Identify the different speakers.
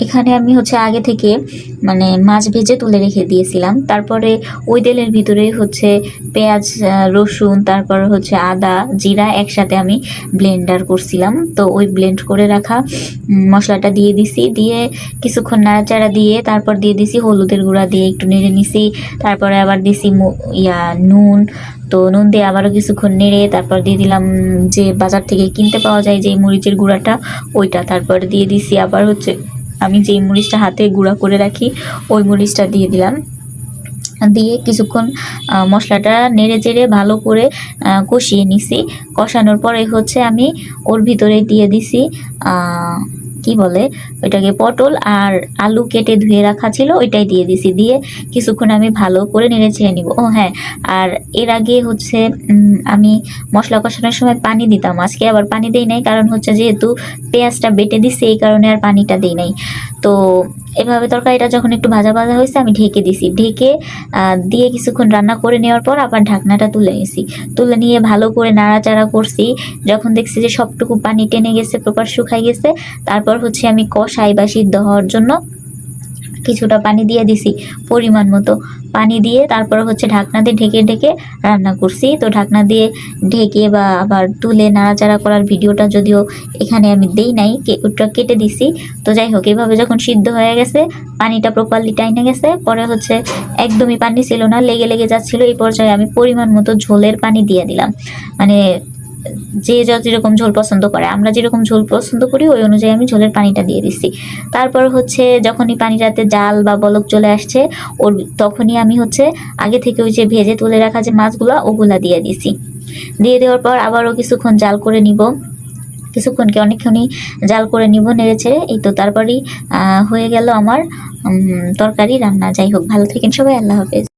Speaker 1: এখানে আমি হচ্ছে আগে থেকে মানে মাছ ভেজে তুলে রেখে দিয়েছিলাম। তারপরে ওই তেলের ভিতরে হচ্ছে পেঁয়াজ, রসুন, তারপর হচ্ছে আদা, জিরা একসাথে আমি ব্লেন্ডার করছিলাম। তো ওই ব্লেন্ড করে রাখা মশলাটা দিয়ে দিছি, দিয়ে কিছুক্ষণ নাড়াচাড়া দিয়ে তারপর দিয়ে দিছি হলুদের গুঁড়া, দিয়ে একটু নেড়ে নিছি। তারপরে আবার দিছি নুন। তো নুন দিয়ে আবারও কিছুক্ষণ নেড়ে তারপর দিয়ে দিলাম যে বাজার থেকে কিনতে পাওয়া যায় যে মরিচের গুঁড়াটা, ওইটা। তারপর দিয়ে দিছি আবার হচ্ছে আমি যেই মরিচটা হাতে গুঁড়া করে রাখি ওই মরিচটা দিয়ে দিলাম। দিয়ে কিছুক্ষণ মশলাটা নেড়ে চেড়ে ভালো করে কষিয়ে নিছি। কষানোর পরে হচ্ছে আমি ওর ভিতরে দিয়ে দিছি কি বলে ওইটাকে, পটল আর আলু কেটে ধুয়ে রাখা ছিল ওইটাই দিয়ে দিছি। দিয়ে কিছুক্ষণ আমি ভালো করে নেড়ে চেড়ে নিব। ও হ্যাঁ, আর এর আগে হচ্ছে আমি মশলা কষানোর সময় পানি দিতাম, আজকে আবার পানি দেই নাই, কারণ হচ্ছে যেহেতু পেঁয়াজটা বেটে দিছি এই কারণে আর পানিটা দেই নাই। তো এভাবে তরকারিটা যখন একটু ভাজা ভাজা হয়েছে আমি ঢেকে দিছি। ঢেকে দিয়ে কিছুক্ষণ রান্না করে নেওয়ার পর আবার ঢাকনাটা তুলে নিছি। তুলে নিয়ে ভালো করে নাড়াচাড়া করছি। যখন দেখছি যে সবটুকু পানি টেনে গেছে, প্রপার শুকাই গেছে, তারপর হচ্ছে আমি কষাই বা সিদ্ধ হওয়ার জন্য কিছুটা পানি দিয়ে দিছি, পরিমাণ মতো পানি দিয়ে তারপর হচ্ছে ঢাকনা দিয়ে ঢেকে ঢেকে রান্না করছি। তো ঢাকনা দিয়ে ঢেকে বা আবার তুলে নাড়াচাড়া করার ভিডিওটা যদিও এখানে আমি দেই নাই, ওটা কেটে দিছি। তো যাই হোক, এভাবে যখন সিদ্ধ হয়ে গেছে, পানিটা প্রপারলি টাইনে গেছে, পরে হচ্ছে একদমই পানি ছিল না, লেগে লেগে যাচ্ছিল, এই পর্যায়ে আমি পরিমাণ মতো ঝোলের পানি দিয়ে দিলাম। মানে যে যেরকম ঝোল পছন্দ করে, আমরা যেরকম ঝোল পছন্দ করি ওই অনুযায়ী আমি ঝোলের পানিটা দিয়ে দিচ্ছি। তারপর হচ্ছে যখনই পানিটাতে জাল বা বলক চলে আসছে ওর তখনই আমি হচ্ছে আগে থেকে ওই যে ভেজে তুলে রাখা যে মাছগুলো ওগুলা দিয়ে দিছি। দিয়ে দেওয়ার পর আবারও কিছুক্ষণ জাল করে নিব, কিছুক্ষণকে অনেকক্ষণই জাল করে নিব নেড়ে ছেড়ে। এই তো তারপরেই হয়ে গেল আমার তরকারি রান্না। যাই হোক, ভালো থাকেন সবাই, আল্লাহ হাফেজ।